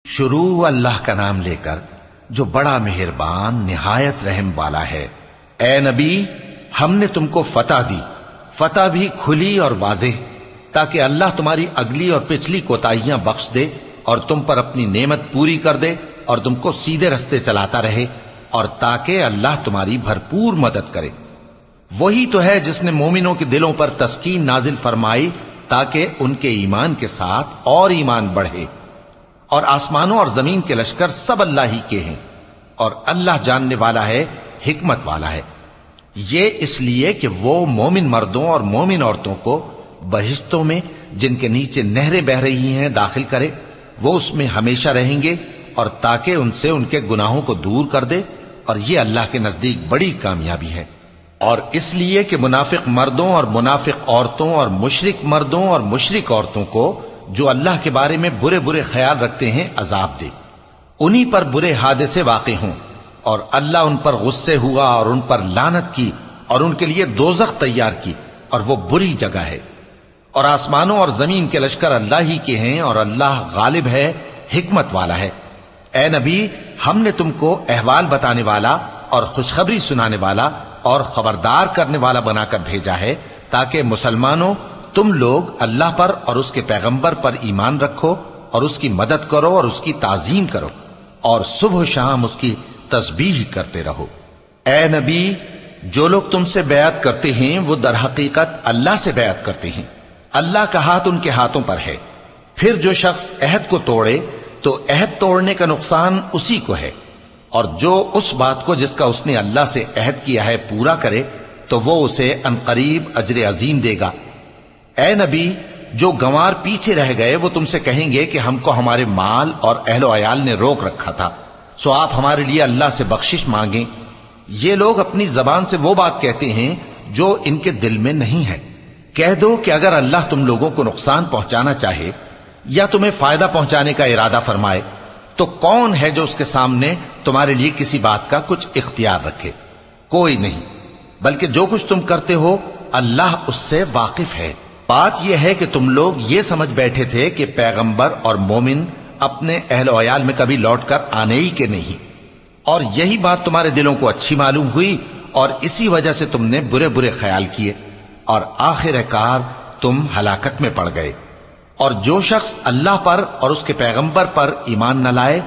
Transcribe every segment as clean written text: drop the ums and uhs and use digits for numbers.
شروع اللہ کا نام لے کر جو بڑا مہربان نہایت رحم والا ہے۔ اے نبی، ہم نے تم کو فتح دی، فتح بھی کھلی اور واضح، تاکہ اللہ تمہاری اگلی اور پچھلی کوتاہیاں بخش دے اور تم پر اپنی نعمت پوری کر دے اور تم کو سیدھے رستے چلاتا رہے، اور تاکہ اللہ تمہاری بھرپور مدد کرے۔ وہی تو ہے جس نے مومنوں کے دلوں پر تسکین نازل فرمائی تاکہ ان کے ایمان کے ساتھ اور ایمان بڑھے۔ اور آسمانوں اور زمین کے لشکر سب اللہ ہی کے ہیں، اور اللہ جاننے والا ہے، حکمت والا ہے۔ یہ اس لیے کہ وہ مومن مردوں اور مومن عورتوں کو بہشتوں میں جن کے نیچے نہریں بہ رہی ہیں داخل کرے، وہ اس میں ہمیشہ رہیں گے، اور تاکہ ان سے ان کے گناہوں کو دور کر دے، اور یہ اللہ کے نزدیک بڑی کامیابی ہے۔ اور اس لیے کہ منافق مردوں اور منافق عورتوں اور مشرک مردوں اور مشرک عورتوں کو جو اللہ کے بارے میں برے برے خیال رکھتے ہیں عذاب دے، انہی پر برے حادثے واقع ہوں، اور اللہ ان پر غصے ہوا اور ان پر لعنت کی اور ان کے لیے دوزخ تیار کی، اور وہ بری جگہ ہے۔ اور آسمانوں اور زمین کے لشکر اللہ ہی کے ہیں، اور اللہ غالب ہے، حکمت والا ہے۔ اے نبی، ہم نے تم کو احوال بتانے والا اور خوشخبری سنانے والا اور خبردار کرنے والا بنا کر بھیجا ہے، تاکہ مسلمانوں تم لوگ اللہ پر اور اس کے پیغمبر پر ایمان رکھو اور اس کی مدد کرو اور اس کی تعظیم کرو، اور صبح و شام اس کی تسبیح کرتے رہو۔ اے نبی، جو لوگ تم سے بیعت کرتے ہیں وہ در حقیقت اللہ سے بیعت کرتے ہیں، اللہ کا ہاتھ ان کے ہاتھوں پر ہے۔ پھر جو شخص عہد کو توڑے تو عہد توڑنے کا نقصان اسی کو ہے، اور جو اس بات کو جس کا اس نے اللہ سے عہد کیا ہے پورا کرے تو وہ اسے عنقریب اجر عظیم دے گا۔ اے نبی، جو گنوار پیچھے رہ گئے وہ تم سے کہیں گے کہ ہم کو ہمارے مال اور اہل و عیال نے روک رکھا تھا، سو آپ ہمارے لیے اللہ سے بخشش مانگیں۔ یہ لوگ اپنی زبان سے وہ بات کہتے ہیں جو ان کے دل میں نہیں ہے۔ کہہ دو کہ اگر اللہ تم لوگوں کو نقصان پہنچانا چاہے یا تمہیں فائدہ پہنچانے کا ارادہ فرمائے تو کون ہے جو اس کے سامنے تمہارے لیے کسی بات کا کچھ اختیار رکھے؟ کوئی نہیں، بلکہ جو کچھ تم کرتے ہو اللہ اس سے واقف ہے۔ بات یہ ہے کہ تم لوگ یہ سمجھ بیٹھے تھے کہ پیغمبر اور مومن اپنے اہل و عیال میں کبھی لوٹ کر آنے ہی کے نہیں، اور یہی بات تمہارے دلوں کو اچھی معلوم ہوئی، اور اسی وجہ سے تم نے برے برے خیال کیے، اور آخر کار تم ہلاکت میں پڑ گئے۔ اور جو شخص اللہ پر اور اس کے پیغمبر پر ایمان نہ لائے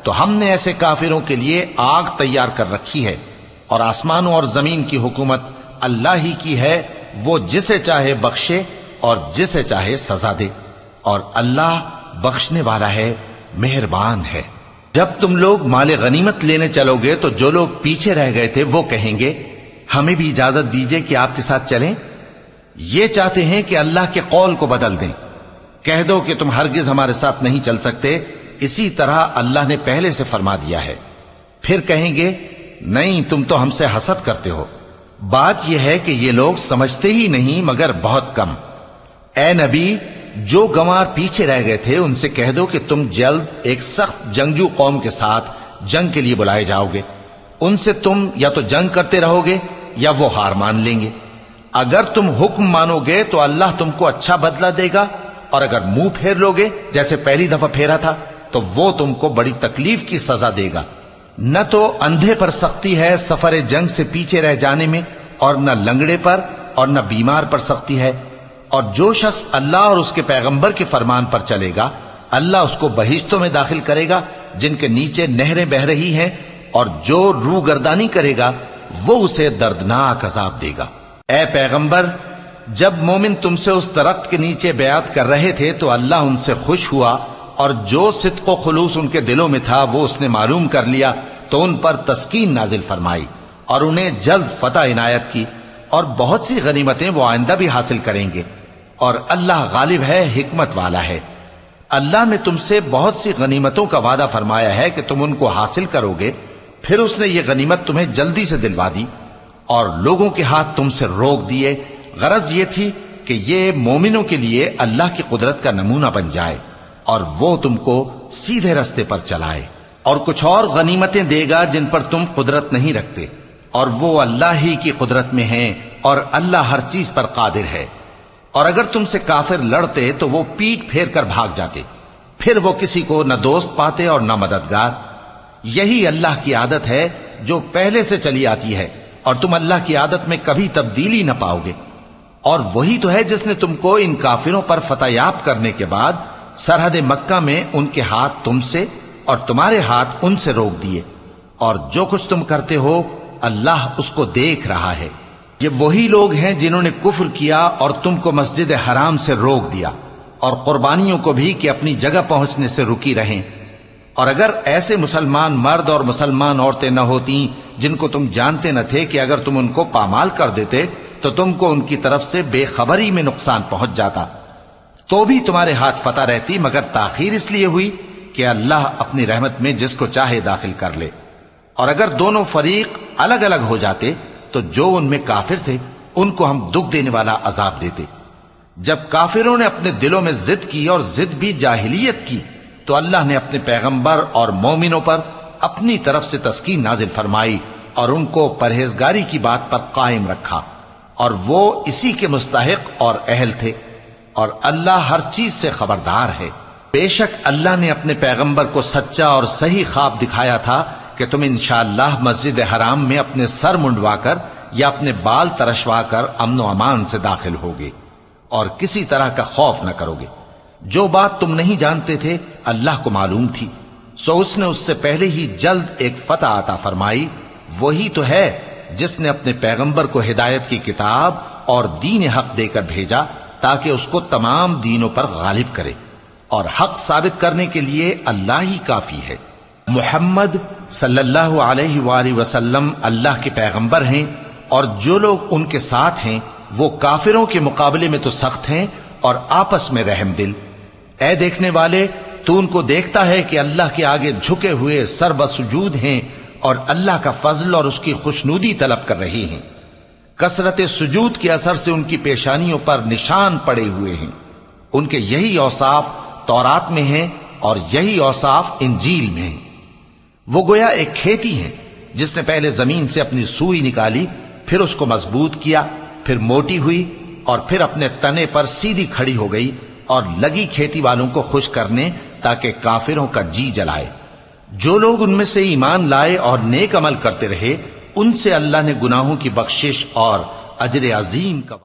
تو ہم نے ایسے کافروں کے لیے آگ تیار کر رکھی ہے، اور آسمانوں اور زمین کی حکومت اللہ ہی کی ہے، وہ جسے چاہے بخشے اور جسے چاہے سزا دے، اور اللہ بخشنے والا ہے، مہربان ہے۔ جب تم لوگ مال غنیمت لینے چلو گے تو جو لوگ پیچھے رہ گئے تھے وہ کہیں گے ہمیں بھی اجازت دیجئے کہ آپ کے ساتھ چلیں۔ یہ چاہتے ہیں کہ اللہ کے قول کو بدل دیں۔ کہہ دو کہ تم ہرگز ہمارے ساتھ نہیں چل سکتے، اسی طرح اللہ نے پہلے سے فرما دیا ہے۔ پھر کہیں گے نہیں، تم تو ہم سے حسد کرتے ہو۔ بات یہ ہے کہ یہ لوگ سمجھتے ہی نہیں مگر بہت کم۔ اے نبی، جو گنوار پیچھے رہ گئے تھے ان سے کہہ دو کہ تم جلد ایک سخت جنگجو قوم کے ساتھ جنگ کے لیے بلائے جاؤ گے، ان سے تم یا تو جنگ کرتے رہو گے یا وہ ہار مان لیں گے۔ اگر تم حکم مانو گے تو اللہ تم کو اچھا بدلہ دے گا، اور اگر منہ پھیر لو گے جیسے پہلی دفعہ پھیرا تھا تو وہ تم کو بڑی تکلیف کی سزا دے گا۔ نہ تو اندھے پر سختی ہے سفر جنگ سے پیچھے رہ جانے میں، اور نہ لنگڑے پر اور نہ بیمار پر سختی ہے۔ اور جو شخص اللہ اور اس کے پیغمبر کے فرمان پر چلے گا اللہ اس کو بہشتوں میں داخل کرے گا جن کے نیچے نہریں بہ رہی ہیں، اور جو روگردانی کرے گا وہ اسے دردناک عذاب دے گا۔ اے پیغمبر، جب مومن تم سے اس درخت کے نیچے بیعت کر رہے تھے تو اللہ ان سے خوش ہوا، اور جو صدق و خلوص ان کے دلوں میں تھا وہ اس نے معلوم کر لیا تو ان پر تسکین نازل فرمائی، اور انہیں جلد فتح عنایت کی، اور بہت سی غنیمتیں وہ آئندہ بھی حاصل کریں گے، اور اللہ غالب ہے، حکمت والا ہے۔ اللہ نے تم سے بہت سی غنیمتوں کا وعدہ فرمایا ہے کہ تم ان کو حاصل کرو گے، پھر اس نے یہ غنیمت تمہیں جلدی سے دلوا دی، اور لوگوں کے ہاتھ تم سے روک دیے۔ غرض یہ تھی کہ یہ مومنوں کے لیے اللہ کی قدرت کا نمونہ بن جائے، اور وہ تم کو سیدھے رستے پر چلائے، اور کچھ اور غنیمتیں دے گا جن پر تم قدرت نہیں رکھتے، اور وہ اللہ ہی کی قدرت میں ہیں، اور اللہ ہر چیز پر قادر ہے۔ اور اگر تم سے کافر لڑتے تو وہ پیٹ پھیر کر بھاگ جاتے، پھر وہ کسی کو نہ دوست پاتے اور نہ مددگار۔ یہی اللہ کی عادت ہے جو پہلے سے چلی آتی ہے، اور تم اللہ کی عادت میں کبھی تبدیلی نہ پاؤ گے۔ اور وہی تو ہے جس نے تم کو ان کافروں پر فتح یاب کرنے کے بعد سرحد مکہ میں ان کے ہاتھ تم سے اور تمہارے ہاتھ ان سے روک دیے، اور جو کچھ تم کرتے ہو اللہ اس کو دیکھ رہا ہے۔ یہ وہی لوگ ہیں جنہوں نے کفر کیا اور تم کو مسجد حرام سے روک دیا، اور قربانیوں کو بھی کہ اپنی جگہ پہنچنے سے رکی رہیں۔ اور اگر ایسے مسلمان مرد اور مسلمان عورتیں نہ ہوتی جن کو تم جانتے نہ تھے کہ اگر تم ان کو پامال کر دیتے تو تم کو ان کی طرف سے بے خبری میں نقصان پہنچ جاتا، تو بھی تمہارے ہاتھ فتح رہتی، مگر تاخیر اس لیے ہوئی کہ اللہ اپنی رحمت میں جس کو چاہے داخل کر لے۔ اور اگر دونوں فریق الگ الگ ہو جاتے تو جو ان میں کافر تھے ان کو ہم دکھ دینے والا عذاب دیتے۔ جب کافروں نے اپنے دلوں میں ضد کی، اور ضد بھی جاہلیت کی، تو اللہ نے اپنے پیغمبر اور مومنوں پر اپنی طرف سے تسکین نازل فرمائی اور ان کو پرہیزگاری کی بات پر قائم رکھا، اور وہ اسی کے مستحق اور اہل تھے، اور اللہ ہر چیز سے خبردار ہے۔ بے شک اللہ نے اپنے پیغمبر کو سچا اور صحیح خواب دکھایا تھا کہ تم انشاءاللہ مسجد حرام میں اپنے سر منڈوا کر یا اپنے بال ترشوا کر امن و امان سے داخل ہوگے اور کسی طرح کا خوف نہ کرو گے۔ جو بات تم نہیں جانتے تھے اللہ کو معلوم تھی، سو اس نے اس سے پہلے ہی جلد ایک فتح عطا فرمائی۔ وہی تو ہے جس نے اپنے پیغمبر کو ہدایت کی کتاب اور دین حق دے کر بھیجا تاکہ اس کو تمام دینوں پر غالب کرے، اور حق ثابت کرنے کے لیے اللہ ہی کافی ہے۔ محمد صلی اللہ علیہ وآلہ وسلم اللہ کے پیغمبر ہیں، اور جو لوگ ان کے ساتھ ہیں وہ کافروں کے مقابلے میں تو سخت ہیں اور آپس میں رحم دل۔ اے دیکھنے والے، تو ان کو دیکھتا ہے کہ اللہ کے آگے جھکے ہوئے سر بسجود ہیں اور اللہ کا فضل اور اس کی خوشنودی طلب کر رہے ہیں۔ کثرت سجود کے اثر سے ان کی پیشانیوں پر نشان پڑے ہوئے ہیں۔ ان کے یہی اوصاف تورات میں ہیں اور یہی اوصاف انجیل میں ہیں۔ وہ گویا ایک کھیتی ہے جس نے پہلے زمین سے اپنی سوئی نکالی، پھر اس کو مضبوط کیا، پھر موٹی ہوئی، اور پھر اپنے تنے پر سیدھی کھڑی ہو گئی، اور لگی کھیتی والوں کو خوش کرنے تاکہ کافروں کا جی جلائے۔ جو لوگ ان میں سے ایمان لائے اور نیک عمل کرتے رہے ان سے اللہ نے گناہوں کی بخشش اور اجر عظیم کا